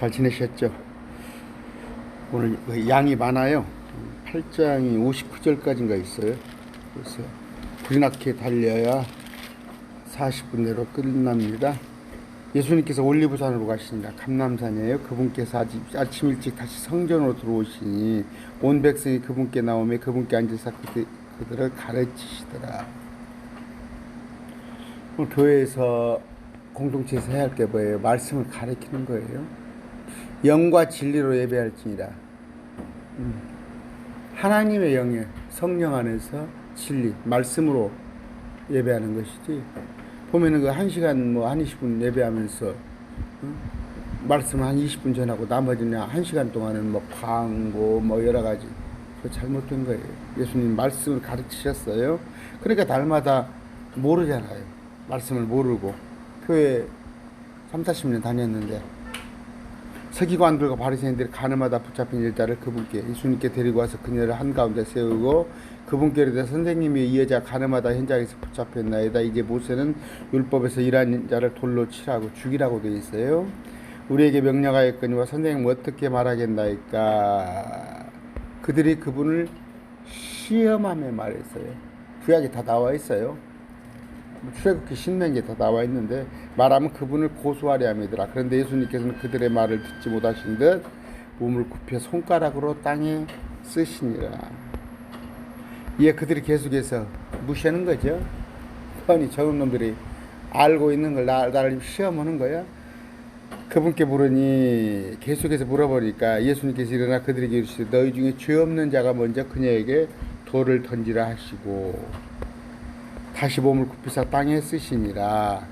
잘 지내셨죠? 오늘 양이 많아요. 8장이 59절까지인가 있어요. 그래서 불이 나게 달려야 40분 내로 끝납니다. 예수님께서 올리브산으로 가시니라. 감람산이에요. 그분께서 아침 일찍 다시 성전으로 들어오시니 온 백성이 그분께 나오며 그분께 앉으사 그들을 가르치시더라. 오늘 교회에서 공동체에서 해야 할 게 뭐예요? 말씀을 가르치는 거예요. 영과 진리로 예배할지니라. 하나님의 영에 성령 안에서 진리, 말씀으로 예배하는 것이지. 보면은 그 1시간 한 20분 예배하면서 말씀 한 20분 전하고 나머지는 1시간 동안은 광고 여러 가지. 그거 잘못된 거예요. 예수님 말씀을 가르치셨어요. 그러니까 날마다 모르잖아요. 말씀을 모르고 교회 30-40년 다녔는데 서기관들과 바리새인들이 가늠하다 붙잡힌 일자를 그분께 예수님께 데리고 와서 그녀를 한가운데 세우고 그분께 이르되 선생님이 이 여자 가늠하다 현장에서 붙잡혔나이다. 이제 모세는 율법에서 일한 자를 돌로 치라고 죽이라고 되어 있어요. 우리에게 명령하였거니와 선생님 어떻게 말하겠나이까. 그들이 그분을 시험하며 말했어요. 구약에 다 나와 있어요. 출애굽기 신명기에 다 나와 있는데 말하면 그분을 고소하려 함이더라. 그런데 예수님께서는 그들의 말을 듣지 못하신 듯 몸을 굽혀 손가락으로 땅에 쓰시니라. 이에 그들이 계속해서 무시하는 거죠. 아니 저런 놈들이 알고 있는 걸 나를 시험하는 거야. 그분께 물으니 계속해서 물어보니까 예수님께서 일어나 그들에게 이르시되 너희 중에 죄 없는 자가 먼저 그녀에게 돌을 던지라 하시고 다시 몸을 굽히사 땅에 쓰시니라.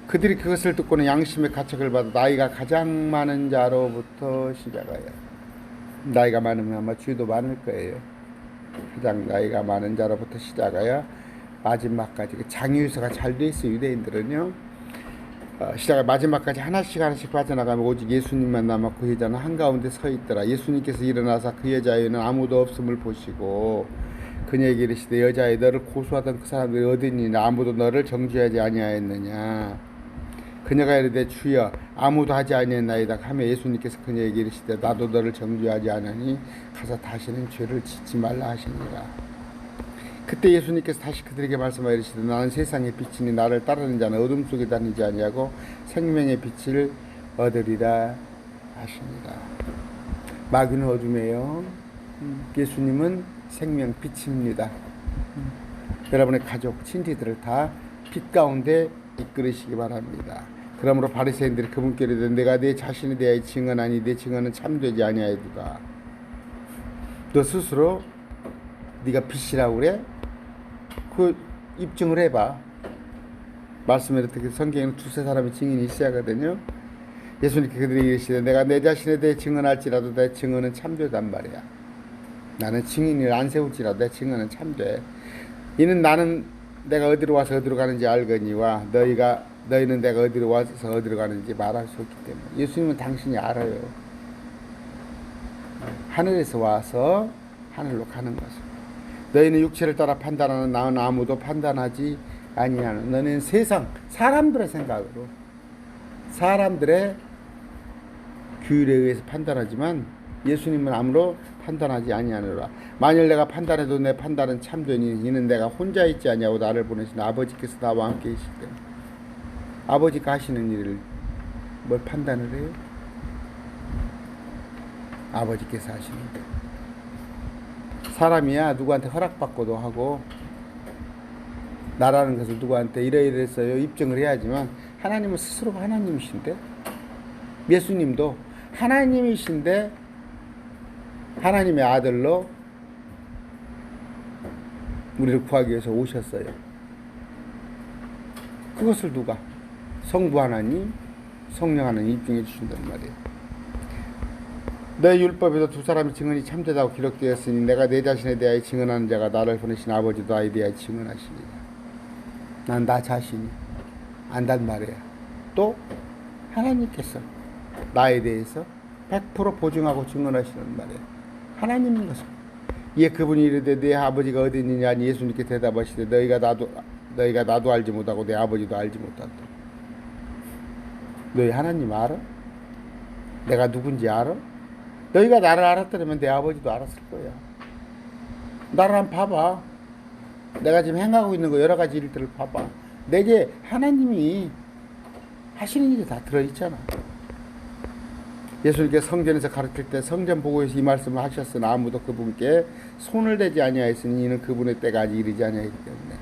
그들이 그것을 듣고는 양심의 가책을 받아 나이가 가장 많은 자로부터 시작하여. 나이가 많으면 아마 죄도 많을 거예요. 가장 나이가 많은 자로부터 시작하여 마지막까지. 장유유서가 잘 돼 있어요. 유대인들은요. 시작해 마지막까지 하나씩 빠져나가면 오직 예수님만 남아 그 여자는 한가운데 서 있더라. 예수님께서 일어나서 그 여자에는 아무도 없음을 보시고 그녀에게 이르시되 여자여 너를 고소하던 그 사람들이 어디 있느냐. 아무도 너를 정죄하지 아니하였느냐. 그녀가 이르되 주여 아무도 하지 아니하였나이다 하며 예수님께서 그녀에게 이르시되 나도 너를 정죄하지 않으니 가서 다시는 죄를 짓지 말라 하시니라. 그때 예수님께서 다시 그들에게 말씀하여 이르시되 나는 세상의 빛이니 나를 따르는 자는 어둠 속에 다니지 아니하고 생명의 빛을 얻으리라 하시니라. 마귀는 어둠이에요. 예수님은 생명 빛입니다. 여러분의 가족, 친지들을 다 빛 가운데 이끌으시기 바랍니다. 그러므로 바리새인들이 그분께 이르되 내가 내 자신에 대하여 증언하니 내 증언은 참되지 아니하였도다. 너 스스로 네가 빛이라고 그래? 그 입증을 해봐. 말씀에 어떻게 성경에는 두세 사람의 증인이 있어야 하거든요. 예수님께 그들에게 이르시되 내가 내 자신에 대해 증언할지라도 내 증언은 참되단 말이야. 나는 증인을 안 세울지라도 내 증언은 참돼. 이는 나는 내가 어디로 와서 어디로 가는지 알거니와 너희는 내가 어디로 와서 어디로 가는지 말할 수 없기 때문에. 예수님은 당신이 알아요. 하늘에서 와서 하늘로 가는 것을. 너희는 육체를 따라 판단하는 나는 아무도 판단하지 아니하는. 너는 세상 사람들의 생각으로 사람들의 규율에 의해서 판단하지만 예수님은 아무로 판단하지 아니하노라. 만일 내가 판단해도 내 판단은 참되니 이는 내가 혼자 있지 아니하고 나를 보내신 아버지께서 나와 함께 계시기 때문에. 아버지가 하시는 일을 뭘 판단을 해요? 아버지께서 하시는 거. 사람이야 누구한테 허락받고도 하고 나라는 것을 누구한테 이래서요 입증을 해야지만 하나님은 스스로가 하나님이신데 예수님도 하나님이신데 하나님의 아들로 우리를 구하기 위해서 오셨어요. 그것을 누가? 성부 하나님, 성령 하나님 입증해 주신단 말이에요. 내 율법에도 두 사람의 증언이 참되다고 기록되었으니 내가 내 자신에 대하여 증언하는 자가 나를 보내신 아버지도 나에 대하여 증언하시리라. 난 나 자신이 안단 말이야. 또 하나님께서 나에 대해서 100% 보증하고 증언하시는 말이에요. 하나님인 것을. 이에 그분이 이르되 네 아버지가 어디 있느냐 하니 예수님께 대답하시되 너희가 나도 알지 못하고 내 아버지도 알지 못한다. 너희 하나님 알아? 내가 누군지 알아? 너희가 나를 알았더라면 내 아버지도 알았을 거야. 나를 한번 봐봐. 내가 지금 행하고 있는 거 여러 가지 일들을 봐봐. 내게 하나님이 하시는 일이 다 들어있잖아. 예수님께서 성전에서 가르칠 때 성전 보고에서 이 말씀을 하셨으나 아무도 그분께 손을 대지 아니하였으니 이는 그분의 때가 아직 이르지 아니하기 때문에.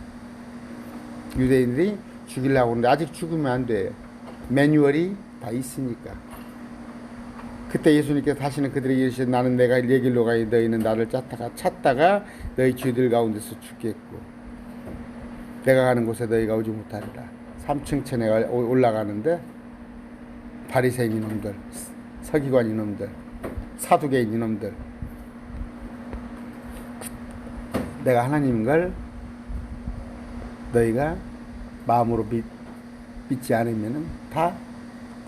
유대인들이 죽이려고 하는데 아직 죽으면 안 돼요. 매뉴얼이 다 있으니까. 그때 예수님께서 다시는 그들에게 이르시되 나는 내가 내 길로 가니 너희는 나를 찾다가 너희 죄들 가운데서 죽겠고 내가 가는 곳에 너희가 오지 못하리라. 3층 천에 올라가는데 바리새인 이놈들, 서기관 이놈들, 사두개인 이놈들, 내가 하나님인 걸 너희가 마음으로 믿지 않으면 다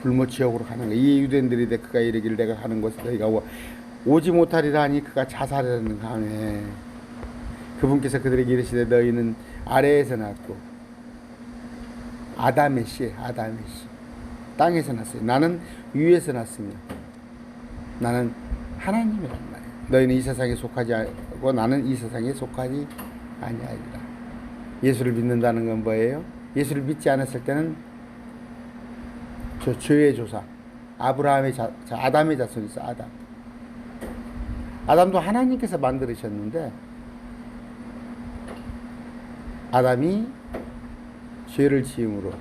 불모 지옥으로 가는 거야. 이 유대인들이 그가 이르기를 내가 가는 곳에 너희가 오지 못하리라 하니 그가 자살하는 강에 그분께서 그들에게 이르시되 너희는 아래에서 났고 아담의 씨 땅에서 났어요. 나는 위에서 났으며 나는 하나님이란 말이에요. 너희는 이 세상에 속하지 않고 나는 이 세상에 속하지 아니하리라. 예수를 믿는다는 건 뭐예요? 예수를 믿지 않았을 때는 저 죄의 조상 아담의 자손이 있어. 아담도 하나님께서 만들으셨는데 아담이 죄를 지음으로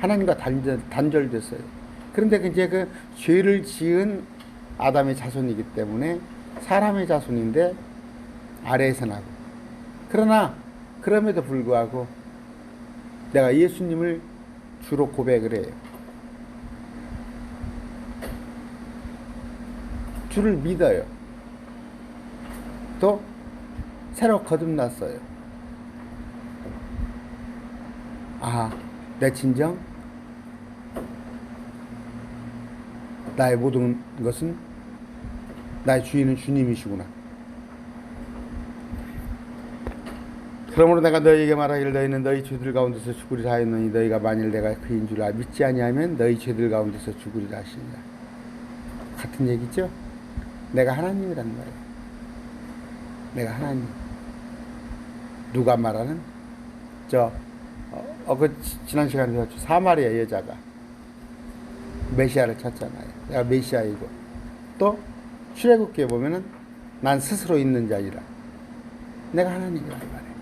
하나님과 단절됐어요. 그런데 이제 그 죄를 지은 아담의 자손이기 때문에 사람의 자손인데 아래에서 나고, 그러나 그럼에도 불구하고 내가 예수님을 주로 고백을 해요. 주를 믿어요. 또 새로 거듭났어요. 내 진정 나의 모든 것은 나의 주인은 주님이시구나. 그러므로 내가 너희에게 말하기를 너희는 너희 죄들 가운데서 죽으리라 하였노니 너희가 만일 내가 그인 줄 믿지 아니하면 너희 죄들 가운데서 죽으리라 하시니라. 같은 얘기죠? 내가 하나님이란 말이에요. 내가 하나님. 누가 말하는? 지난 시간에 배웠죠. 사마리아 여자가 메시아를 찾잖아요. 내가 메시아이고, 또 출애굽기에 보면은 난 스스로 있는 자이라. 내가 하나님이란 말이에요.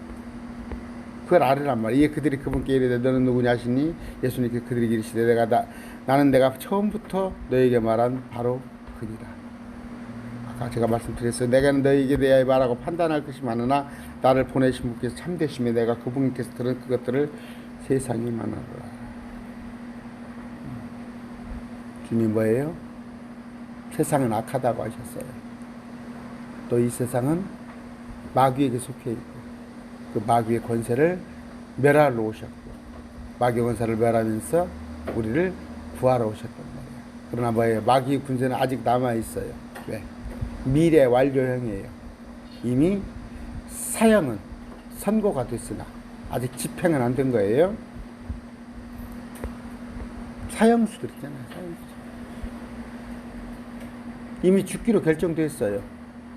그걸 알으란 말이에요. 이에 그들이 그분께 이르되 너는 누구냐 하시니 예수님께 그들에게 이르시되 나는 내가 처음부터 너에게 말한 바로 그니라. 아까 제가 말씀드렸어요. 내가 너에게 대하여 말하고 판단할 것이 많으나 나를 보내신 분께서 참되시며 내가 그분께서 들은 그것들을 세상에 말하노라. 주님 뭐예요? 세상은 악하다고 하셨어요. 또 이 세상은 마귀에게 속해 있고 그 마귀의 권세를 멸하러 오셨고 마귀의 권세를 멸하면서 우리를 구하러 오셨단 말이에요. 그러나 뭐예요? 마귀의 군세는 아직 남아 있어요. 왜? 미래 완료형이에요. 이미 사형은 선고가 됐으나 아직 집행은 안 된 거예요. 사형수들 있잖아요. 사형수. 이미 죽기로 결정됐어요.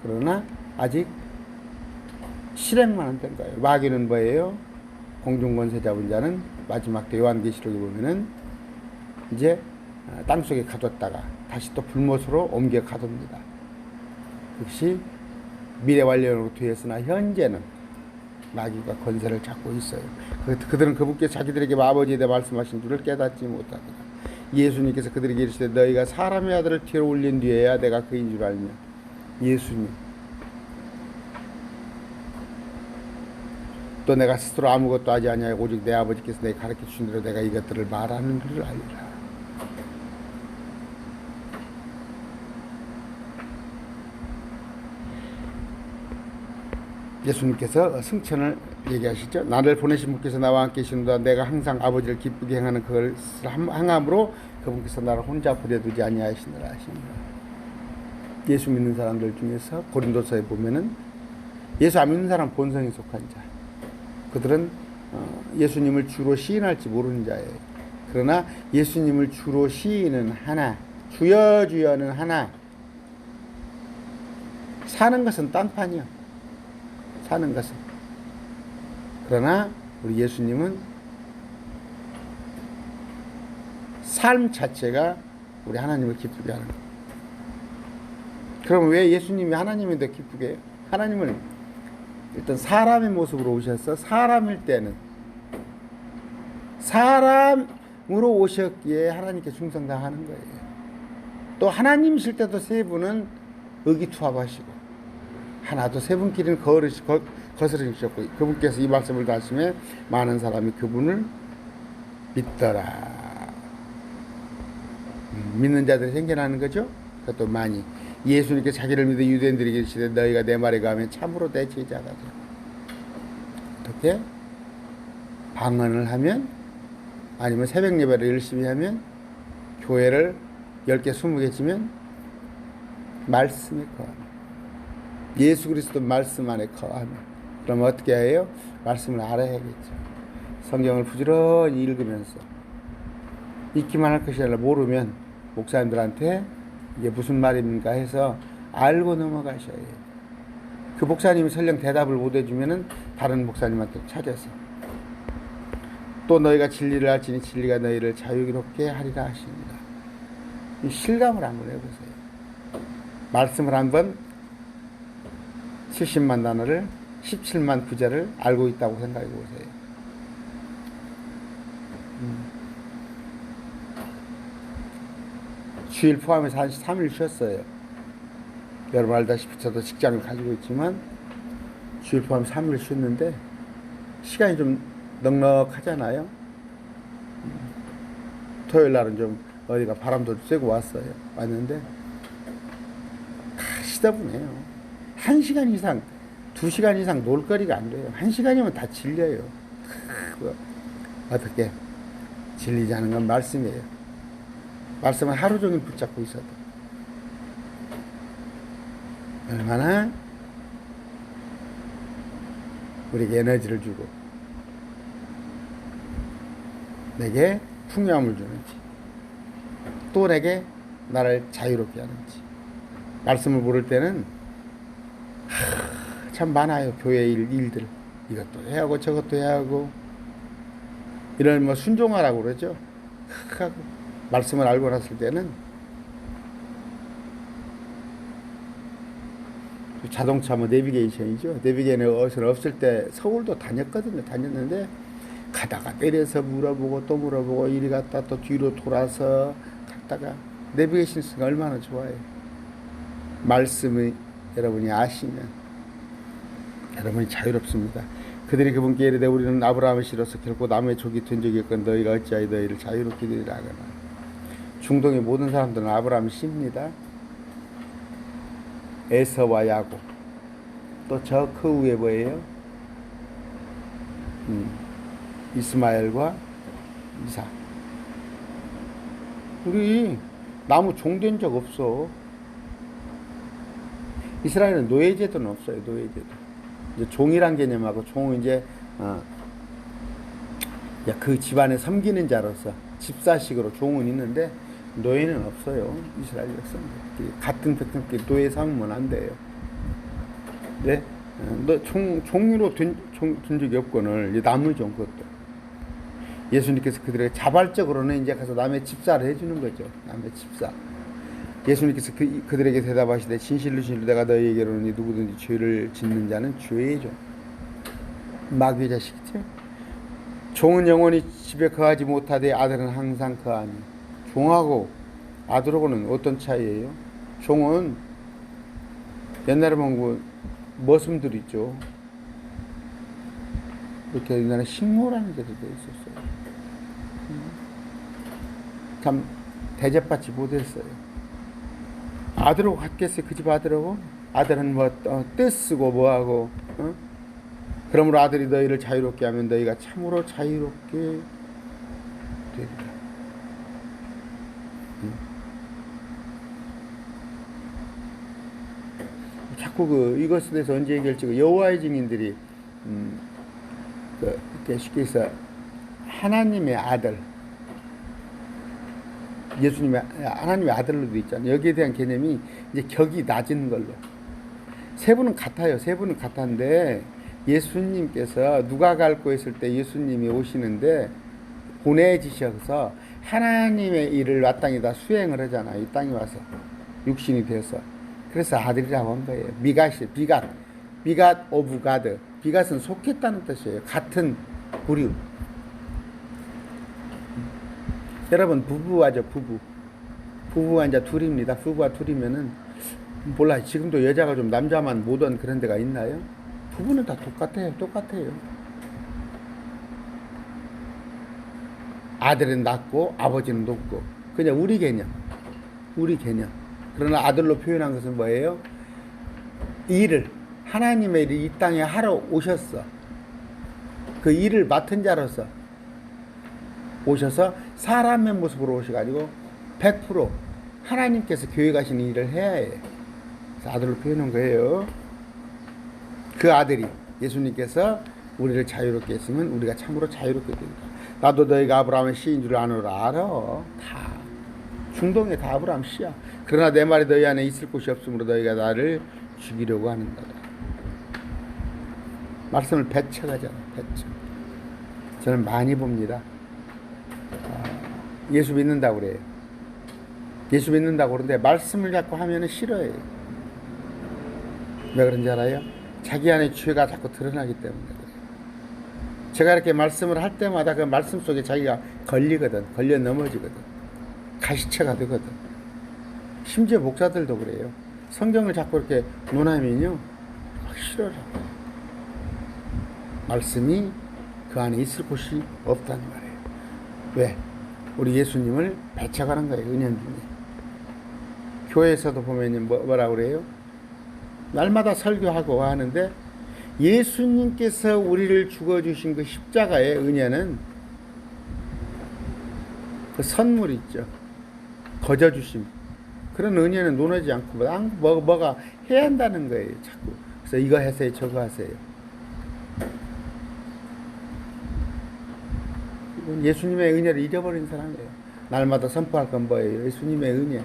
그러나 아직 실행만 안 된 거예요. 마귀는 뭐예요? 공중권세 잡은 자는 마지막 때 요한계시록에 보면은 이제 땅속에 가뒀다가 다시 또 불못으로 옮겨 가둡니다. 역시 미래 완료로 되었으나 현재는 마귀가 권세를 잡고 있어요. 그들은 그분께 자기들에게 아버지에 대해 말씀하신 줄을 깨닫지 못하더라. 예수님께서 그들에게 이르시되 너희가 사람의 아들을 뒤로 올린 뒤에야 내가 그인 줄 알며. 예수님. 또 내가 스스로 아무것도 하지 아니하고 오직 내 아버지께서 내게 가르쳐 주신 대로 내가 이것들을 말하는 줄 알리라. 예수님께서 승천을 얘기하시죠. 나를 보내신 분께서 나와 함께 계시는도다 내가 항상 아버지를 기쁘게 행하는 그것을 행함으로 그분께서 나를 혼자 버려두지 아니하시느라 하십니다. 예수 믿는 사람들 중에서 고린도서에 보면은 예수 안 믿는 사람 본성에 속한 자, 그들은 예수님을 주로 시인할지 모르는 자예요. 그러나 예수님을 주로 시인은 하나, 주여 주여는 하나. 사는 것은 딴판이야. 사는 것은. 그러나 우리 예수님은 삶 자체가 우리 하나님을 기쁘게 하는 거예요. 그럼 왜 예수님이 하나님이 더 기쁘게 해요? 하나님은 일단 사람의 모습으로 오셔서 사람일 때는 사람으로 오셨기에 하나님께 충성당하는 거예요. 또 하나님이실 때도 세 분은 의기투합하시고 하나도 세 분끼리는 거스르셨고 그분께서 이 말씀을 하시면 많은 사람이 그분을 믿더라. 믿는 자들이 생겨나는 거죠. 그것도 많이. 예수님께 자기를 믿어 유대인들에게 이르시되 너희가 내 말에 가면 참으로 내 제자가 돼. 어떻게? 방언을 하면 아니면 새벽 예배를 열심히 하면 교회를 10개 20개 지면 말씀에 거하면 예수 그리스도 말씀 안에 거하면 그러면 어떻게 해요? 말씀을 알아야겠죠. 성경을 부지런히 읽으면서 읽기만 할 것이 아니라 모르면 목사님들한테 이게 무슨 말입니까 해서 알고 넘어가셔야 해요. 그 목사님이 설령 대답을 못 해주면은 다른 목사님한테 찾아서 또 너희가 진리를 알지니 진리가 너희를 자유롭게 하리라 하십니다. 이 실감을 한번 해보세요. 말씀을 한번 70만 단어를 17만 구절을 알고 있다고 생각해 보세요. 주일 포함해서 한 3일 쉬었어요. 여러분 알다시피 저도 직장을 가지고 있지만 주일 포함 3일 쉬었는데 시간이 좀 넉넉하잖아요. 토요일 날은 좀 어디가 바람도 쐬고 왔는데 시다분해요. 1시간 이상 2시간 이상 놀거리가 안 돼요. 1시간이면 다 질려요. 어떻게 질리지 않은 건 말씀이에요. 말씀은 하루 종일 붙잡고 있어도 얼마나 우리에게 에너지를 주고 내게 풍요함을 주는지 또 내게 나를 자유롭게 하는지. 말씀을 모를 때는 참 많아요. 교회 일들 이것도 해야 하고 저것도 해야 하고 이런 뭐 순종하라고 그러죠. 하고 말씀을 알고 났을 때는 자동차 뭐 내비게이션이죠. 내비게이션 없을 때 서울도 다녔거든요. 다녔는데 가다가 내려서 물어보고 또 물어보고 이리 갔다 또 뒤로 돌아서 갔다가 내비게이션 쓰기가 얼마나 좋아요. 말씀을 여러분이 아시면 여러분이 자유롭습니다. 그들이 그분께 이르되 우리는 아브라함의 씨로서 결코 남의 족이 된 적이 없건 너희가 어찌하여 너희를 자유롭게 되리라 하거나. 중동의 모든 사람들은 아브라함의 씨입니다. 에서와 야곱 또 저 그 위에 뭐예요? 이스마엘과 이삭. 우리 나무 종된 적 없어. 이스라엘은 노예제도는 없어요. 노예제도. 이제 종이란 개념하고 종은 이제 그 집안에 섬기는 자로서 집사식으로 종은 있는데 노예는 없어요. 이스라엘 백성들 같은 백성끼리 노예 삼으면 안 돼요. 네? 너 종류로 된 적이 없거늘 남의 종 그것도. 예수님께서 그들에게 자발적으로는 이제 가서 남의 집사를 해주는 거죠. 남의 집사. 예수님께서 그들에게 대답하시되 진실로 진실로 내가 너희에게로는 누구든지 죄를 짓는 자는 죄의 종. 마귀의 자식이죠. 종은 영원히 집에 거하지 못하되 아들은 항상 거하니. 종하고 아들하고는 어떤 차이예요? 종은 옛날에 본 머슴들 있죠. 이렇게 옛날에 식모라는 데도 있었어요. 참 대접받지 못했어요. 아들하고 같겠어요. 그 집 아들하고. 아들은 뭐 떼쓰고 뭐하고 그러므로 아들이 너희를 자유롭게 하면 너희가 참으로 자유롭게 되리라. 자꾸 이것에 대해서 언제 얘기할지 여호와의 증인들이 이렇게 쉽게 해서 하나님의 아들 예수님의 하나님의 아들로도 있잖아요. 여기에 대한 개념이 이제 격이 낮은 걸로. 세 분은 같아요. 세 분은 같은데 예수님께서 누가 갈고 했을 때 예수님이 오시는데 보내지셔서 하나님의 일을 이 땅에다 수행을 하잖아요. 이 땅에 와서 육신이 되어서. 그래서 아들이라고 한 거예요. 비갓 오브 가드. 비갓은 속했다는 뜻이에요. 같은 부류. 여러분 부부하죠. 부부가 이제 둘입니다. 부부가 둘이면은 몰라. 지금도 여자가 좀 남자만 못 온 그런 데가 있나요? 부부는 다 똑같아요. 아들은 낮고 아버지는 높고. 그냥 우리 개념. 그러나 아들로 표현한 것은 뭐예요? 일을 하나님의 일을 이 땅에 하러 오셨어. 그 일을 맡은 자로서 오셔서 사람의 모습으로 오셔가지고 100% 하나님께서 계획하시는 일을 해야 해요. 그래서 아들로 표현한 거예요. 그 아들이 예수님께서 우리를 자유롭게 했으면 우리가 참으로 자유롭게 됩니다. 나도 너희가 아브라함의 씨인 줄 아노라. 알아. 다 중동에 다 아브라함 씨야. 그러나 내 말이 너희 안에 있을 곳이 없으므로 너희가 나를 죽이려고 하는다. 말씀을 배척하잖아. 배척. 저는 많이 봅니다. 예수 믿는다고 그래요. 예수 믿는다고 그러는데 말씀을 자꾸 하면은 싫어해요. 왜 그런지 알아요? 자기 안에 죄가 자꾸 드러나기 때문에 그래요. 제가 이렇게 말씀을 할 때마다 그 말씀 속에 자기가 걸려 넘어지거든. 가시체가 되거든. 심지어 목사들도 그래요. 성경을 자꾸 이렇게 논하면요, 싫어요. 말씀이 그 안에 있을 곳이 없다는 말이에요. 왜? 우리 예수님을 배척하는 거예요. 은연 중에. 교회에서도 보면 뭐라고 그래요? 날마다 설교하고 하는데 예수님께서 우리를 죽어주신 그 십자가의 은혜는 그 선물 있죠. 거저주심. 그런 은혜는 논하지 않고 뭐가 해야 한다는 거예요. 자꾸. 그래서 이거 하세요. 저거 하세요. 예수님의 은혜를 잃어버린 사람이에요. 날마다 선포할 건 뭐예요? 예수님의 은혜,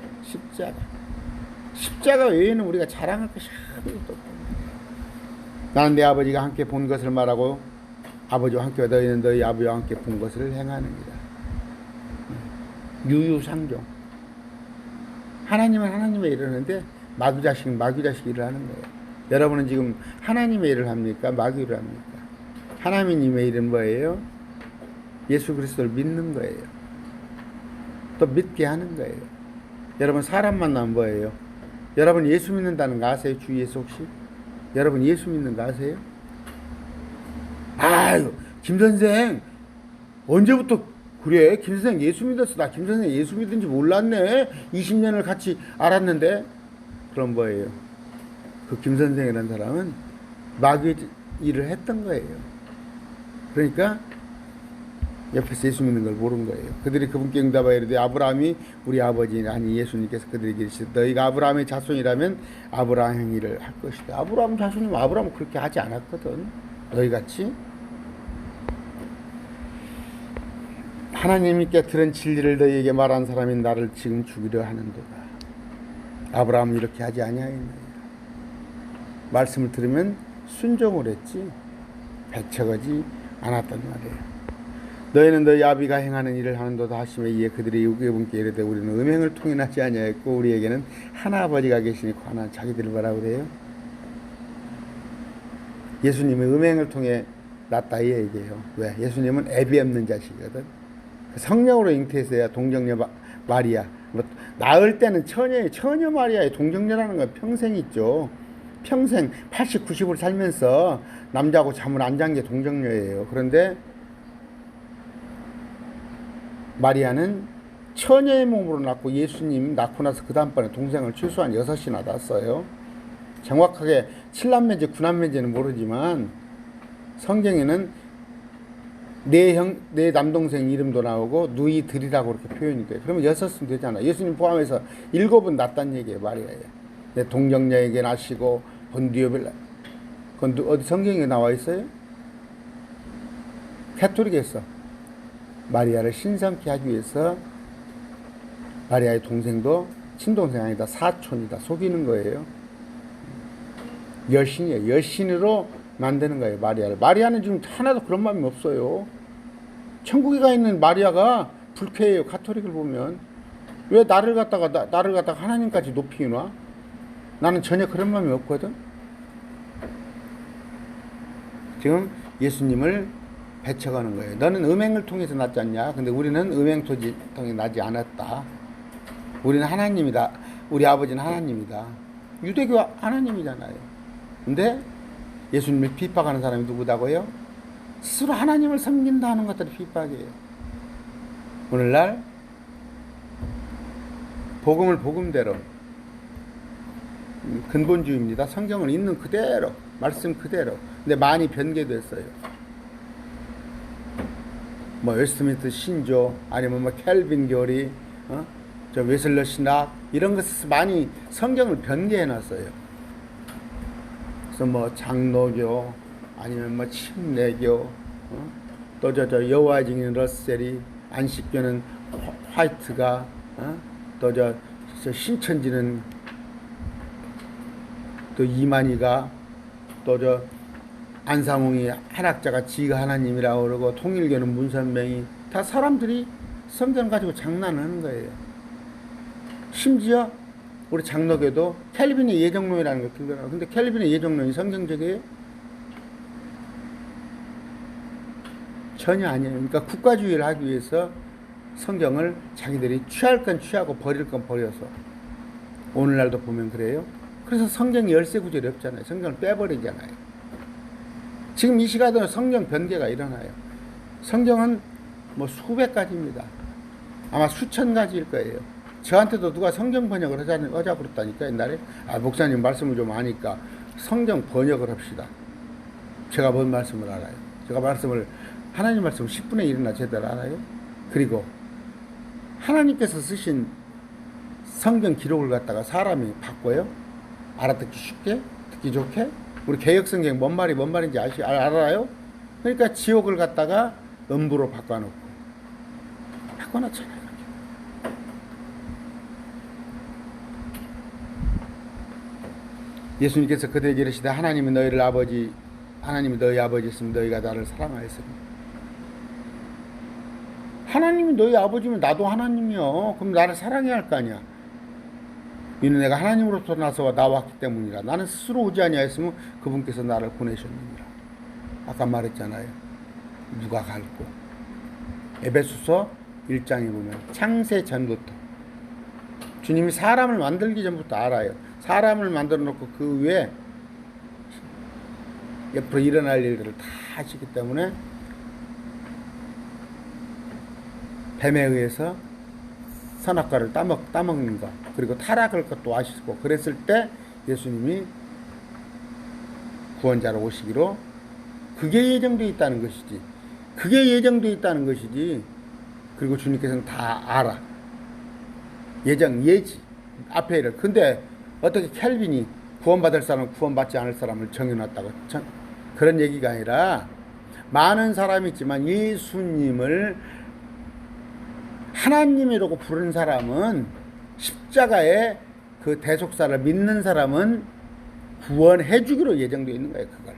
십자가 외에는 우리가 자랑할 것이 아무것도 없다. 나는 내 아버지가 함께 본 것을 말하고 아버지와 함께 너희는 너희 아버지와 함께 본 것을 행하느니라. 유유상종. 하나님은 하나님의 일을 하는데 마귀자식은 마귀자식 일을 하는 거예요. 여러분은 지금 하나님의 일을 합니까? 마귀 일을 합니까? 하나님의 일은 뭐예요? 예수 그리스도를 믿는 거예요. 또 믿게 하는 거예요. 여러분 사람 만나면 뭐예요? 여러분 예수 믿는다는 거 아세요? 주 예수 혹시? 여러분 예수 믿는 거 아세요? 아유 김선생 언제부터 그래? 김선생 예수 믿었어. 나 김선생 예수 믿은지 몰랐네. 20년을 같이 알았는데. 그럼 뭐예요? 그 김선생이라는 사람은 마귀 일을 했던 거예요. 그러니까 옆에서 예수 믿는 걸 모르는 거예요. 그들이 그분께 응답하여 이르되 아브라함이 우리 아버지니 아니 예수님께서 그들에게 이르시되 너희가 아브라함의 자손이라면 아브라함 행위를 할 것이다. 아브라함 자손이면 아브라함은 그렇게 하지 않았거든. 너희같이. 하나님께 들은 진리를 너희에게 말한 사람이 나를 지금 죽이려 하는도다. 아브라함은 이렇게 하지 아니하였느니라. 말씀을 들으면 순종을 했지 배척하지 않았단 말이에요. 너희는 너희 아비가 행하는 일을 하는도다 하시며 이에 그들이 유괴분께 이르되 우리는 음행을 통해 나지 아니하였고 우리에게는 하나 아버지가 계시니 하나 자기들을 뭐라고 그래요? 예수님은 음행을 통해 낳다 이 얘기예요. 왜? 예수님은 애비 없는 자식이거든. 성령으로 잉태했어야 동정녀 마리아. 뭐 낳을 때는 처녀 마리아의 동정녀라는 건 평생 있죠. 평생 80, 90을 살면서 남자하고 잠을 안 잔 게 동정녀예요. 그런데 마리아는 처녀의 몸으로 낳고 예수님 낳고 나서 그 다음번에 동생을 최소한 6이나 낳았어요. 정확하게 7남매인지 9남매인지는 모르지만 성경에는 내 남동생 이름도 나오고 누이들이라고 그렇게 표현이 돼요. 그러면 6은 되잖아. 예수님 포함해서 7은 낳았다는 얘기예요. 마리아에. 내 동정녀에게 낳으시고 본디오벨라. 그건 어디 성경에 나와 있어요? 캐토릭에서 마리아를 신성케 하기 위해서 마리아의 동생도 친동생 아니다, 사촌이다, 속이는 거예요. 여신이에요. 여신으로 만드는 거예요, 마리아를. 마리아는 지금 하나도 그런 마음이 없어요. 천국에 가 있는 마리아가 불쾌해요. 가톨릭을 보면 왜 나를 갖다가 하나님까지 높이 놔? 나는 전혀 그런 마음이 없거든. 지금 예수님을 배척하는 거예요. 너는 음행을 통해서 낳지 않냐? 근데 우리는 음행 통해 나지 않았다. 우리는 하나님이다. 우리 아버지는 하나님이다. 유대교 하나님이잖아요. 근데 예수님을 핍박하는 사람이 누구다고요? 스스로 하나님을 섬긴다 하는 것들이 핍박이에요. 오늘날 복음을 복음대로, 근본주의입니다. 성경을 있는 그대로, 말씀 그대로. 근데 많이 변개됐어요. 뭐 웨스트민스터 신조, 아니면 뭐 켈빈 교리, 저 웨슬러 신학, 이런 것에서 많이 성경을 변개해놨어요. 그래서 뭐 장로교, 아니면 뭐 침례교, 또 저 여호와 증인 러셀이, 안식교는 화이트가, 또 저 신천지는 또 이만희가, 또 저 안상홍이 한학자가 지가 하나님이라고 그러고, 통일교는 문선명이, 다 사람들이 성경 가지고 장난하는 거예요. 심지어 우리 장로교도 켈빈의 예정론이라는 걸 들더라고요. 근데 켈빈의 예정론이 성경적이에요? 전혀 아니에요. 그러니까 국가주의를 하기 위해서 성경을 자기들이 취할 건 취하고 버릴 건 버려서, 오늘날도 보면 그래요. 그래서 성경 열세 구절이 없잖아요. 성경을 빼버리잖아요. 지금 이 시간에 성경 변개가 일어나요. 성경은 뭐 수백 가지입니다. 아마 수천 가지일 거예요. 저한테도 누가 성경 번역을 하자 그랬다니까, 옛날에. 목사님 말씀을 좀 아니까 성경 번역을 합시다. 제가 뭔 말씀을 알아요? 제가 하나님 말씀을 10분의 1이나 제대로 알아요? 그리고 하나님께서 쓰신 성경 기록을 갖다가 사람이 바꿔요? 알아듣기 쉽게? 듣기 좋게? 우리 개혁성경 뭔 말인지 알아요? 그러니까 지옥을 갖다가 음부로 바꿔놨잖아요. 예수님께서 그들에게 이르시되 하나님이 너희 아버지였으면 너희가 나를 사랑하였으리라. 하나님이 너희 아버지면 나도 하나님이요. 그럼 나를 사랑해야 할 거 아니야. 이는 내가 하나님으로부터 나왔기 때문이라. 나는 스스로 오지 아니하였으면 그분께서 나를 보내셨느니라. 아까 말했잖아요. 누가 갈고. 에베소서 1장에 보면 창세 전부터 주님이 사람을 만들기 전부터 알아요. 사람을 만들어 놓고 그 위에 옆으로 일어날 일들을 다 하시기 때문에 뱀에 의해서 선악과를 따먹는 것, 그리고 타락할 것도 아시고, 그랬을 때 예수님이 구원자로 오시기로 그게 예정되어 있다는 것이지. 그게 예정되어 있다는 것이지. 그리고 주님께서는 다 알아. 예지. 앞에 일을. 근데 어떻게 켈빈이 구원받을 사람, 구원받지 않을 사람을 정해놨다고. 그런 얘기가 아니라, 많은 사람이 있지만 예수님을 하나님이라고 부르는 사람은, 십자가의 그 대속사를 믿는 사람은 구원해 주기로 예정되어 있는 거예요. 그걸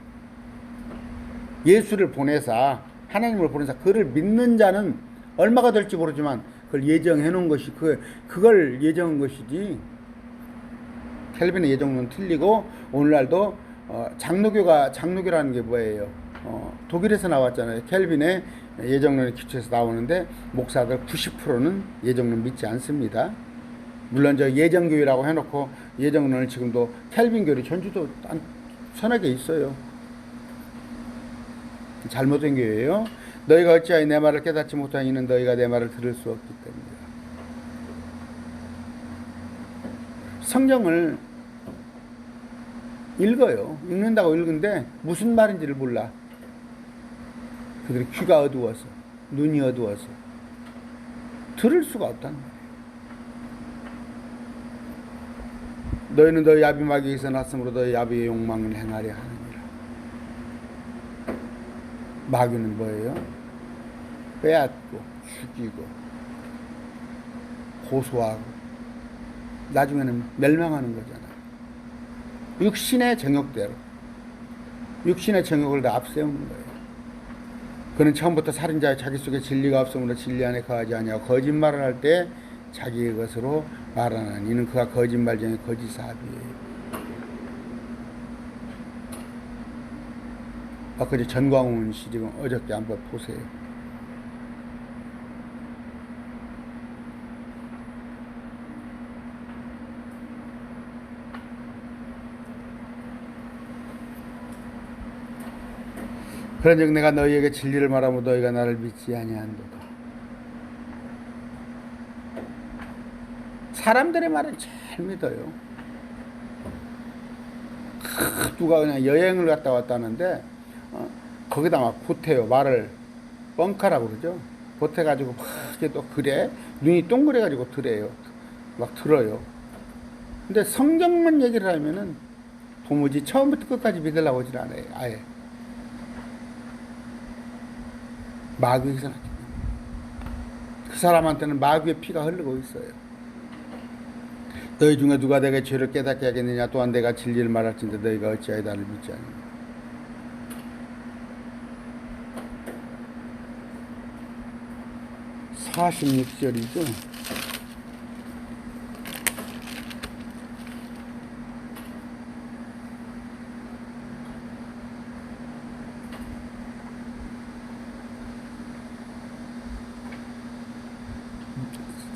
예수를 보내사, 하나님을 보내사 그를 믿는 자는 얼마가 될지 모르지만 그걸 예정해 놓은 것이, 그걸 예정한 것이지. 켈빈의 예정론은 틀리고, 오늘날도 장로교라는 게 뭐예요? 독일에서 나왔잖아요. 켈빈의 예정론에 기초해서 나오는데, 목사들 90%는 예정론 믿지 않습니다. 물론 저 예정교회라고 해놓고 예정론을 지금도 켈빈교리 전주도 한 서너 개 있어요. 잘못된 교회예요. 너희가 어찌하여 내 말을 깨닫지 못하니 이는 너희가 내 말을 들을 수 없기 때문이다. 성경을 읽어요. 읽는다고 읽는데 무슨 말인지를 몰라. 그들이 귀가 어두워서, 눈이 어두워서 들을 수가 없다는 거예요. 너희는 너희 아비 마귀에서 났으므로 너희 아비의 욕망을 행하려 하느니라. 마귀는 뭐예요? 빼앗고 죽이고 고소하고 나중에는 멸망하는 거잖아. 육신의 정욕대로 육신의 정욕을 다 앞세우는 거예요. 그는 처음부터 살인자의 자기 속에 진리가 없으므로 진리 안에 거하지 아니하고 거짓말을 할 때 자기의 것으로 말하는 이는 그가 거짓말 중에 거짓 사비예요. 아까 전광훈 씨 지금 어저께 한번 보세요. 그런즉 내가 너희에게 진리를 말하며 너희가 나를 믿지 아니한도다. 사람들의 말은 잘 믿어요. 누가 그냥 여행을 갔다 왔다는데 거기다 막 보태요. 말을 뻥카라고 그러죠. 보태가지고 막 이렇게 또 그래 눈이 동그래가지고 들어요. 막 들어요. 근데 성경만 얘기를 하면은 도무지 처음부터 끝까지 믿으려고 하질 않아요. 아예. 마귀에서 났기 때문에. 그 사람한테는 마귀의 피가 흐르고 있어요. 너희 중에 누가 내게 죄를 깨닫게 하겠느냐 또한 내가 진리를 말할진데 너희가 어찌하여 나를 믿지 않느냐. 46절이죠.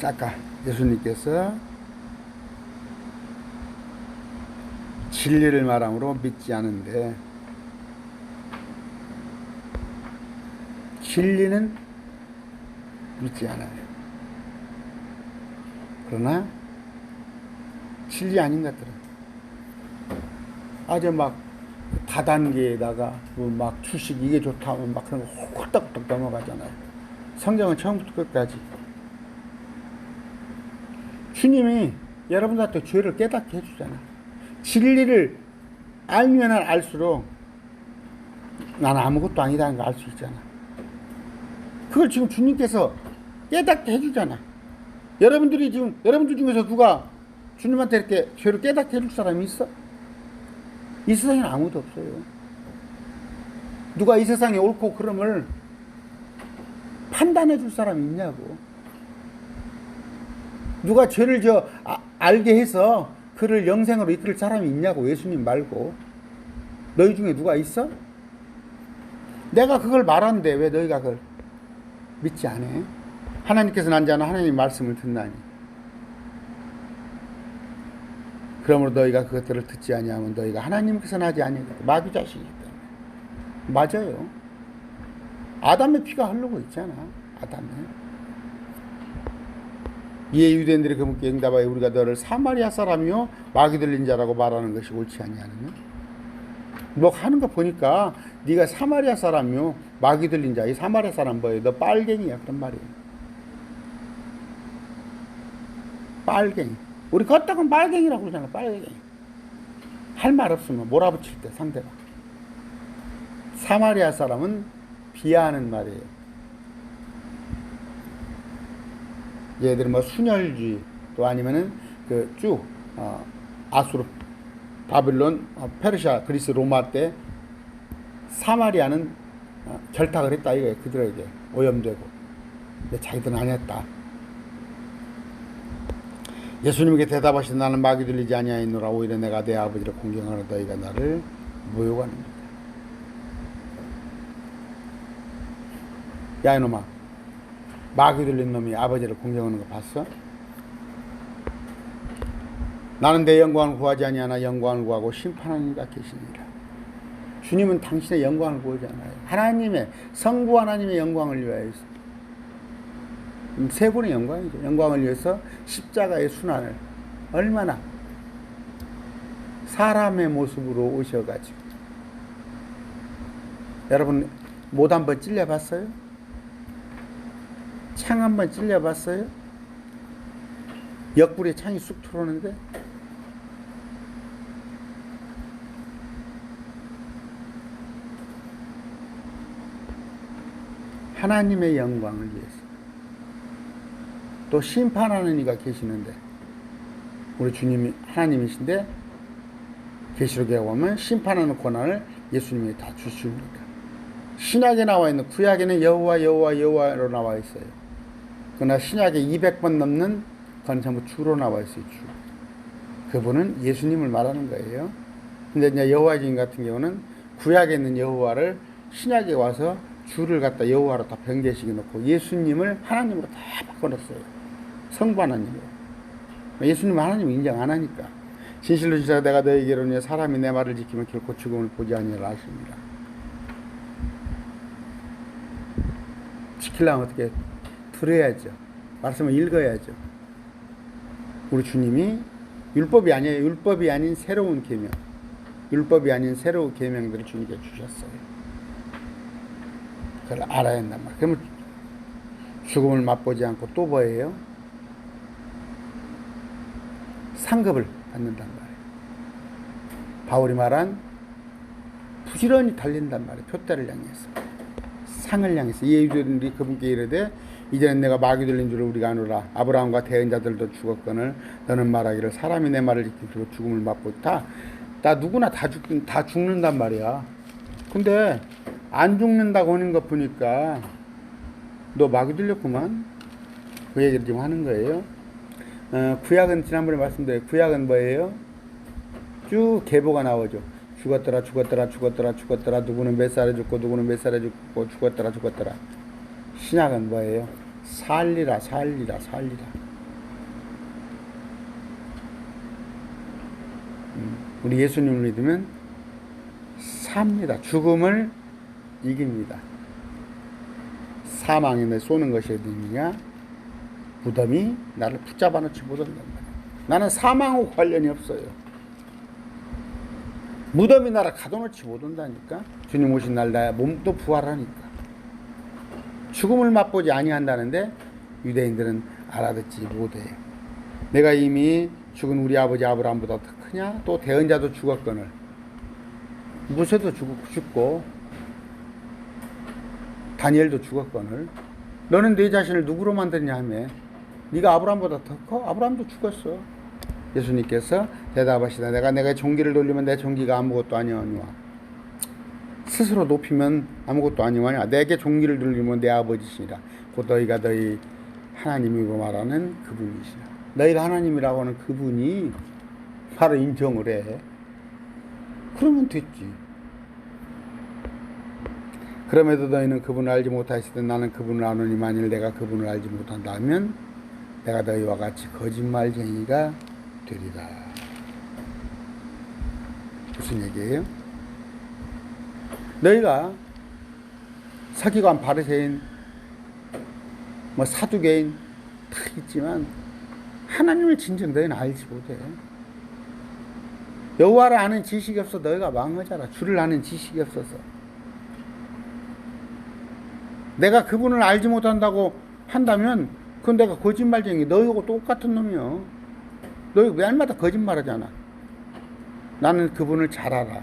아까 예수님께서 진리를 말함으로 믿지 않은데 진리는 믿지 않아요. 그러나 진리 아닌 것들은 아주 막 다단계에다가 막 주식 이게 좋다 하면 막 그런 거 홀딱홀딱 넘어가잖아요. 성경은 처음부터 끝까지 주님이 여러분들한테 죄를 깨닫게 해주잖아. 진리를 알면 알수록 나는 아무것도 아니다는 걸 알 수 있잖아. 그걸 지금 주님께서 깨닫게 해주잖아. 여러분들 중에서 누가 주님한테 이렇게 죄를 깨닫게 해줄 사람이 있어? 이 세상에는 아무도 없어요. 누가 이 세상에 옳고 그름을 판단해 줄 사람이 있냐고. 누가 죄를 알게 해서 그를 영생으로 이끌 사람이 있냐고. 예수님 말고. 너희 중에 누가 있어? 내가 그걸 말하는데 왜 너희가 그걸 믿지 않아? 하나님께서 난 자는 하나님 말씀을 듣나니 그러므로 너희가 그것들을 듣지 아니하면 너희가 하나님께서 나지 아니하겠다. 마귀 자식이기 때문에. 맞아요. 아담의 피가 흐르고 있잖아. 아담의. 이에 유대인들이 그분께 응답하여 우리가 너를 사마리아 사람이요 마귀 들린 자라고 말하는 것이 옳지 아니하느냐? 뭐 하는 거 보니까 네가 사마리아 사람이요 마귀 들린 자. 이 사마리아 사람 뭐예요? 너 빨갱이야. 그런 말이에요. 빨갱이. 우리 걷다가 빨갱이라고 그러잖아. 빨갱이. 할 말 없으면 몰아붙일 때 상대가. 사마리아 사람은 비하하는 말이에요. 얘들은 뭐 순혈주의 또 아니면은 아수르, 바빌론, 페르시아, 그리스, 로마 때 사마리아는 결탁을 했다 이거예요. 그들에게 오염되고. 근데 자기들은 아니었다. 예수님께 대답하시되 나는 마귀 들리지 아니하였노라. 오히려 내가 내 아버지를 공경하러 너희가 나를 모욕하느니라. 야 이놈아, 마귀 들린 놈이 아버지를 공경하는 거 봤어? 나는 내 영광을 구하지 아니하나 영광을 구하고 심판하는 이가 계시니라. 주님은 당신의 영광을 구하지 않아요. 하나님의 성부 하나님의 영광을 위하여서 세 분의 영광이죠. 영광을 위해서 십자가의 순환을 얼마나 사람의 모습으로 오셔가지고. 여러분 못 한번 찔려봤어요? 창 한번 찔려봤어요? 옆구리에 창이 쑥 들어오는데 하나님의 영광을 위해서 또 심판하는 이가 계시는데, 우리 주님이 하나님이신데 계시록에 보면 심판하는 권한을 예수님이 다 주십니다. 신약에 나와 있는, 구약에는 여호와 여호와 여호와로 나와 있어요. 그러나 신약에 200번 넘는 건 전부 주로 나와 있어요. 주. 그분은 예수님을 말하는 거예요. 근데 이제 여호와 주님 같은 경우는 구약에 있는 여호와를 신약에 와서 주를 갖다 여호와로 다 변개시켜 놓고 예수님을 하나님으로 다 바꿔놨어요. 성부 하나님으로. 예수님은 하나님 인정 안 하니까. 진실로 진짜 내가 너에게로는 사람이 내 말을 지키면 결코 죽음을 보지 아니하리라 하십니다. 지키려면 어떻게 들어야죠. 말씀을 읽어야죠. 우리 주님이 율법이 아니에요. 율법이 아닌 새로운 계명, 율법이 아닌 새로운 계명들을 주님께 주셨어요. 그걸 알아야 한단 말이에요. 그러면 죽음을 맛보지 않고 또 뭐예요? 상급을 받는단 말이에요. 바울이 말한 부지런히 달린단 말이에요. 표대를 향해서, 상을 향해서. 예유들이 그분께 이르되 이제는 내가 마귀 들린 줄을 우리가 아노라. 아브라함과 대언자들도 죽었거늘 너는 말하기를 사람이 내 말을 지키고 죽음을 맛보. 다 누구나 다 죽는단 말이야. 근데 안 죽는다고 하는 것 보니까 너 마귀 들렸구만. 그 얘기를 지금 하는 거예요. 구약은 지난번에 말씀드렸어요. 구약은 뭐예요? 쭉 계보가 나오죠. 죽었더라 죽었더라 죽었더라 죽었더라. 누구는 몇 살에 죽고 누구는 몇 살에 죽고 죽었더라 죽었더라. 신약은 뭐예요? 살리라 살리라 살리라. 우리 예수님을 믿으면 삽니다. 죽음을 이깁니다. 사망에 내 쏘는 것이 어디냐? 무덤이 나를 붙잡아 놓지 못한단 말이야. 나는 사망하고 관련이 없어요. 무덤이 나를 가둬놓지 못한다니까. 주님 오신 날 나의 몸도 부활하니까. 죽음을 맛보지 아니한다는데 유대인들은 알아듣지 못해요. 내가 이미 죽은 우리 아버지 아브라함보다 더 크냐? 또 대언자도 죽었거늘. 모세도 죽고 다니엘도 죽었거늘. 너는 네 자신을 누구로 만드냐 하며 네가 아브라함보다 더 커? 아브라함도 죽었어. 예수님께서 대답하시다. 내가 종기를 돌리면 내 종기가 아무것도 아니오니와 스스로 높이면 아무것도 아니오니와 내게 종기를 돌리면 내 아버지시니라. 곧 너희가 너희 하나님이고 말하는 그분이시라. 너희가 하나님이라고 하는 그분이 바로 인정을 해. 그러면 됐지. 그럼에도 너희는 그분을 알지 못하시되 나는 그분을 아노니 만일 내가 그분을 알지 못한다면 내가 너희와 같이 거짓말쟁이가 되리라. 무슨 얘기예요? 너희가 서기관, 바리새인, 사두개인 다 있지만 하나님을 진정 너희는 알지 못해. 여호와를 아는 지식이 없어 너희가 망하잖아. 주를 아는 지식이 없어서. 내가 그분을 알지 못한다고 한다면 그건 내가 거짓말쟁이, 너희하고 똑같은 놈이요. 너희 날마다 거짓말하잖아. 나는 그분을 잘 알아.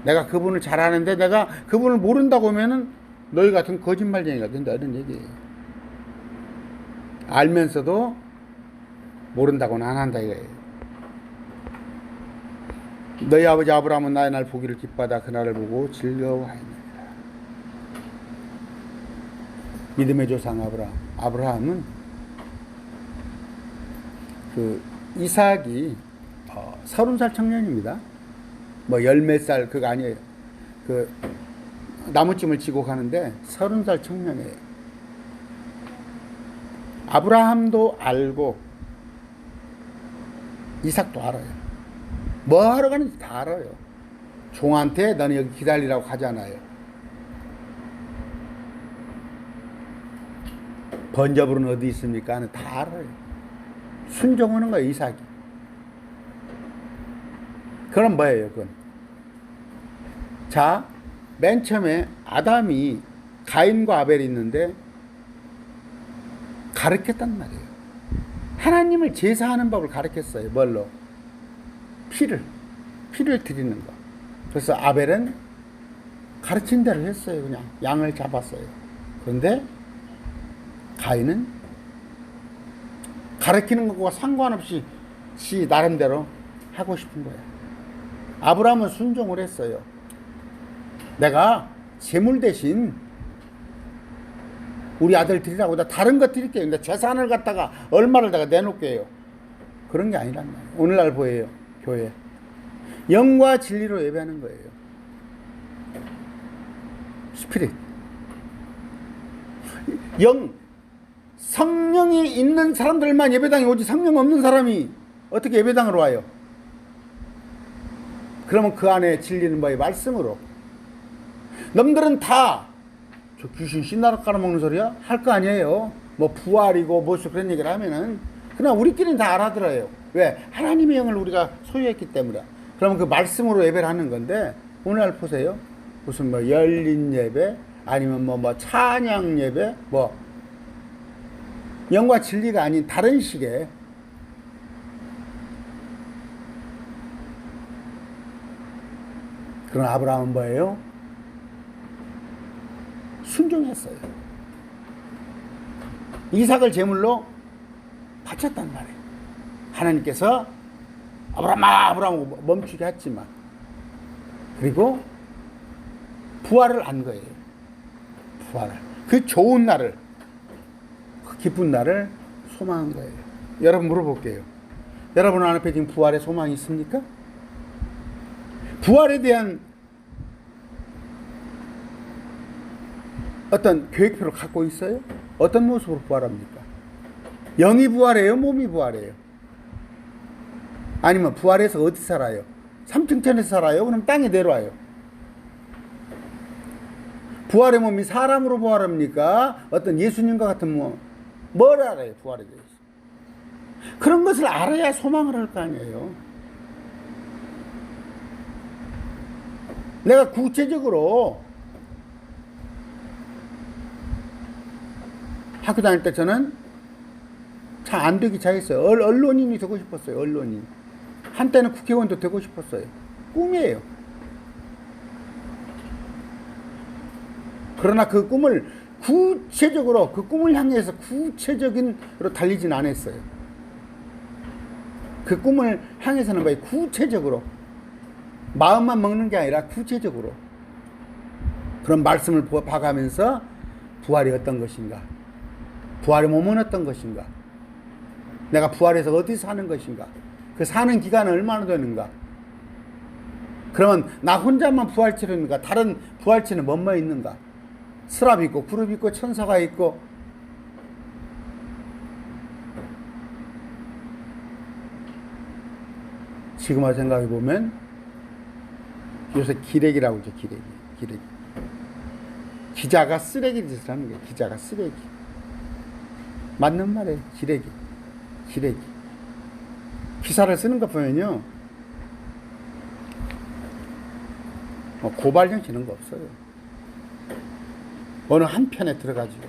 내가 그분을 잘 아는데 내가 그분을 모른다고 하면은 너희 같은 거짓말쟁이가 된다 이런 얘기예요. 알면서도 모른다고는 안 한다 이거예요. 너희 아버지 아브라함은 나의 날 보기를 기뻐하다 그날을 보고 즐거워하였느니라. 믿음의 조상 아브라함은 그 이삭이 30살 청년입니다. 열몇 살 그거 아니에요. 그 나무찜을 지고 가는데 30살 청년이에요. 아브라함도 알고 이삭도 알아요. 뭐 하러 가는지 다 알아요. 종한테 너는 여기 기다리라고 하잖아요. 번제물은 어디 있습니까? 다 알아요. 순종하는 거예요, 이삭이. 그럼 뭐예요, 그건? 자, 맨 처음에 아담이 가인과 아벨이 있는데 가르쳤단 말이에요. 하나님을 제사하는 법을 가르쳤어요. 뭘로? 피를 드리는 거. 그래서 아벨은 가르친 대로 했어요. 그냥 양을 잡았어요. 그런데 가인은 가르치는 것과 상관없이 지 나름대로 하고 싶은 거야. 아브라함은 순종을 했어요. 내가 재물 대신 우리 아들 드리라고 나 다른 것 드릴게요. 근데 재산을 갖다가 얼마를 내가 내놓을게요. 그런 게 아니란 말이에요. 오늘날 보여요. 교회. 영과 진리로 예배하는 거예요. 스피릿. 영, 성령이 있는 사람들만 예배당에 오지 성령 없는 사람이 어떻게 예배당으로 와요? 그러면 그 안에 진리는 뭐예요? 말씀으로. 놈들은 다 저 귀신 신나라 깔아먹는 소리야? 할 거 아니에요. 뭐 부활이고 뭐수 그런 얘기를 하면은 그냥 우리끼리는 다 알아들어요. 왜? 하나님의 영을 우리가 소유했기 때문에. 그러면 그 말씀으로 예배를 하는 건데 오늘 보세요. 무슨 뭐 열린 예배 아니면 뭐 찬양 예배 뭐 영과 진리가 아닌 다른 식의 그런 아브라함은 뭐예요? 순종했어요. 이삭을 제물로 바쳤단 말이에요. 하나님께서 아브라함 멈추게 했지만 그리고 부활을 안 거예요. 부활을. 그 좋은 날을 그 기쁜 날을 소망한 거예요. 여러분 물어볼게요. 여러분 앞에 지금 부활의 소망이 있습니까? 부활에 대한 어떤 계획표를 갖고 있어요? 어떤 모습으로 부활합니까? 영이 부활해요? 몸이 부활해요? 아니면 부활해서 어디 살아요? 삼층천에서 살아요? 그럼 땅에 내려와요? 부활의 몸이 사람으로 부활합니까? 어떤 예수님과 같은 뭘 알아요? 부활에 대해서. 그런 것을 알아야 소망을 할 거 아니에요. 내가 구체적으로 학교 다닐 때 저는 잘 안 되기 잘했어요. 언론인이 되고 싶었어요. 언론인. 한때는 국회의원도 되고 싶었어요. 꿈이에요. 그러나 그 꿈을 구체적으로 그 꿈을 향해서 구체적인으로 달리진 않았어요. 그 꿈을 향해서는 뭐예요? 구체적으로 마음만 먹는 게 아니라 구체적으로 그런 말씀을 봐가면서 부활이 어떤 것인가, 부활의 몸은 어떤 것인가, 내가 부활해서 어디서 사는 것인가, 그 사는 기간은 얼마나 되는가. 그러면 나 혼자만 부활체인가, 다른 부활체는 뭐뭐 있는가. 스랍 있고 그룹 있고 천사가 있고 지금 와서 생각해 보면 요새 기레기라고 하죠. 기레기. 기자가 쓰레기 짓을 하는 거예요. 기자가 쓰레기. 맞는 말이에요. 기레기. 기사를 쓰는 거 보면요, 고발 정치는 거 없어요. 어느 한 편에 들어가지고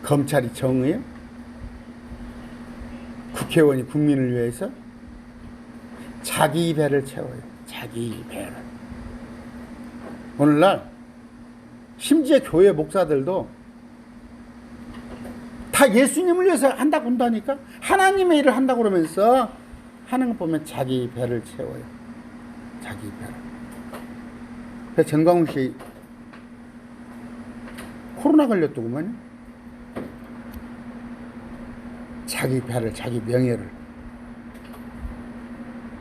검찰이 정의요, 국회의원이 국민을 위해서 자기 배를 채워요. 자기 배를. 오늘날 심지어 교회 목사들도 다 예수님을 위해서 한다고 한다니까. 하나님의 일을 한다고 그러면서 하는 거 보면 자기 배를 채워요. 자기 배를. 그래서 전광훈 씨 코로나 걸렸더구만요. 자기 배를, 자기 명예를,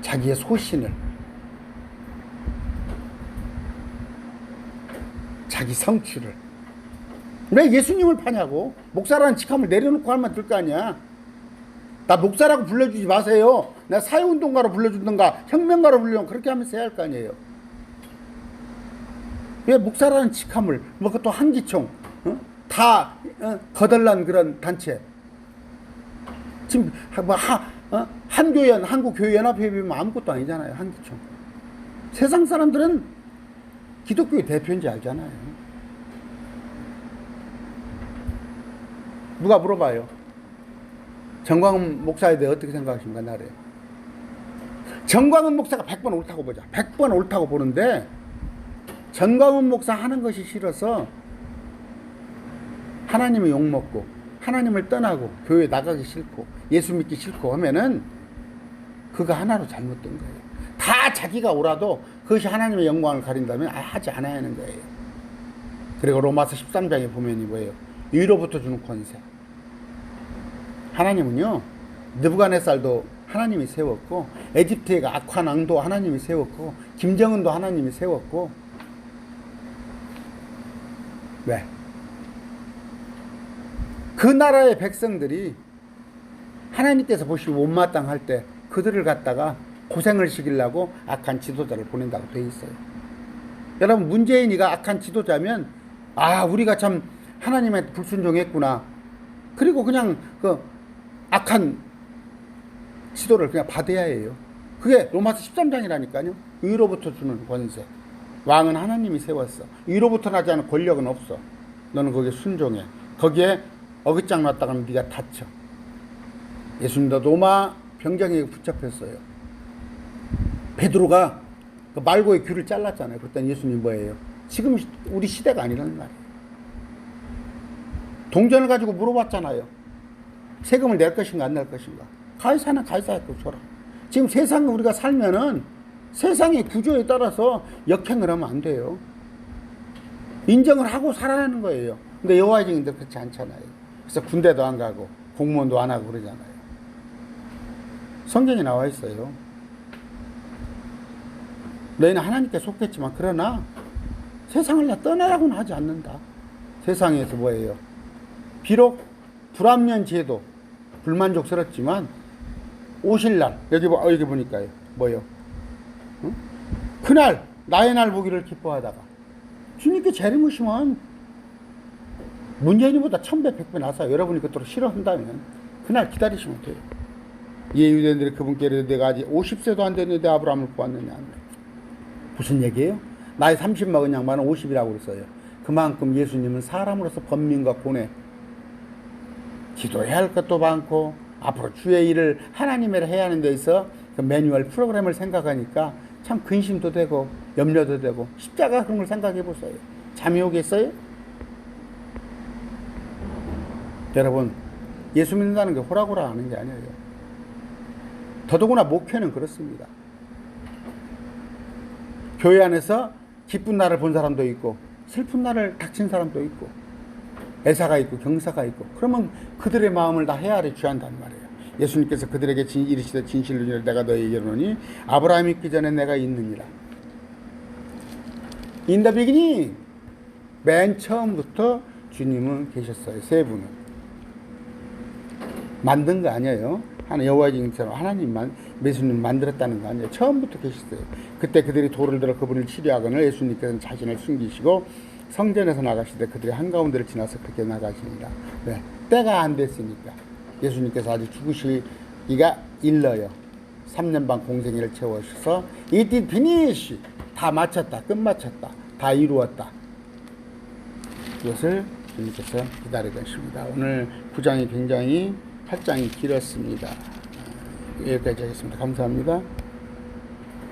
자기의 소신을, 자기 성취를. 왜 예수님을 파냐고. 목사라는 직함을 내려놓고 하면 될 거 아니야. 나 목사라고 불러주지 마세요. 나 사회운동가로 불러주든가 혁명가로 불러주든가 그렇게 하면서 해야 할 거 아니에요. 왜 목사라는 직함을, 뭐 그것도 한기총, 다 거덜난 그런 단체. 지금 뭐 한교연, 한국교회연합회비면 아무것도 아니잖아요. 한기총. 세상 사람들은 기독교의 대표인지 알잖아요. 누가 물어봐요. 정광훈 목사에 대해 어떻게 생각하십니까? 나를. 정광훈 목사가 100번 옳다고 보자. 100번 옳다고 보는데 정광훈 목사 하는 것이 싫어서 하나님의 욕먹고 하나님을 떠나고 교회 나가기 싫고 예수 믿기 싫고 하면은 그거 하나로 잘못된 거예요. 다 자기가 오라도 그것이 하나님의 영광을 가린다면 하지 않아야 하는 거예요. 그리고 로마서 13장에 보면 뭐예요? 위로부터 주는 권세. 하나님은요, 느부갓네살도 하나님이 세웠고, 에집트의 악한 왕도 하나님이 세웠고, 김정은도 하나님이 세웠고. 왜? 그 나라의 백성들이 하나님께서 보시기 못마땅할 때 그들을 갖다가 고생을 시키려고 악한 지도자를 보낸다고 되어 있어요. 여러분, 문재인이가 악한 지도자면 우리가 참 하나님의 불순종했구나. 그리고 그냥 그 악한 지도를 그냥 받아야 해요. 그게 로마서 13장이라니까요. 위로부터 주는 권세. 왕은 하나님이 세웠어. 위로부터 나지 않은 권력은 없어. 너는 거기에 순종해. 거기에 어깃장 놨다가는 네가 다쳐. 예수님도 로마 병장에게 붙잡혔어요. 베드로가 그 말고의 귀를 잘랐잖아요. 그랬더니 예수님 뭐예요? 지금 우리 시대가 아니라는 말이에요. 동전을 가지고 물어봤잖아요. 세금을 낼 것인가 안 낼 것인가. 가이사는 가이사한테 줘라. 지금 세상에 우리가 살면은 세상의 구조에 따라서 역행을 하면 안 돼요. 인정을 하고 살아가는 거예요. 근데 여호와의 증인들 그렇지 않잖아요. 그래서 군대도 안 가고 공무원도 안 하고 그러잖아요. 성경에 나와 있어요. 너희는 하나님께 속했지만 그러나 세상을 떠나라고는 하지 않는다. 세상에서 뭐예요? 비록 불합리한 제도 불만족스럽지만 오실 날 여기 보니까요. 뭐요? 응? 그날 나의 날 보기를 기뻐하다가 주님께 재림오시면 문재인보다 1000배 100배 나서 여러분이 그토록 싫어한다면 그날 기다리시면 돼요. 유대인들이 그분께 이르되 내가 아직 50세도 안 됐는데 아브라함을 보았느냐. 무슨 얘기예요? 나이 30 먹은 양반은 50이라고 그랬어요. 그만큼 예수님은 사람으로서 번민과 고뇌, 기도해야 할 것도 많고 앞으로 주의 일을 하나님을 해야 하는 데 있어 그 매뉴얼 프로그램을 생각하니까 참 근심도 되고 염려도 되고 십자가 그런 걸 생각해 보세요. 잠이 오겠어요? 여러분, 예수 믿는다는 게 호락호락 하는 게 아니에요. 더더구나 목회는 그렇습니다. 교회 안에서 기쁜 날을 본 사람도 있고 슬픈 날을 닥친 사람도 있고 애사가 있고 경사가 있고 그러면 그들의 마음을 다 헤아려 취한단 말이에요. 예수님께서 그들에게 이르시되 진실로 이르노니 내가 너희에게 이르노니 아브라함이 있기 전에 내가 있느니라. In the beginning, 맨 처음부터 주님은 계셨어요. 세 분은 만든 거 아니에요. 여호와의 증인처럼 하나님만 예수님 만들었다는 거 아니에요. 처음부터 계셨어요. 그때 그들이 돌을 들어 그분을 치료하거늘 예수님께서는 자신을 숨기시고 성전에서 나가시되 그들이 한가운데를 지나서 그렇게 나가시니라. 네. 때가 안 됐으니까 예수님께서 아직 죽으시기가 일러요. 3년 반 공생애를 채우셔서 It is finished. 다 마쳤다. 끝마쳤다. 다 이루었다. 이것을 주님께서 기다리고 계십니다. 오늘 9장이 굉장히 8장이 길었습니다. 여기까지 하겠습니다. 감사합니다.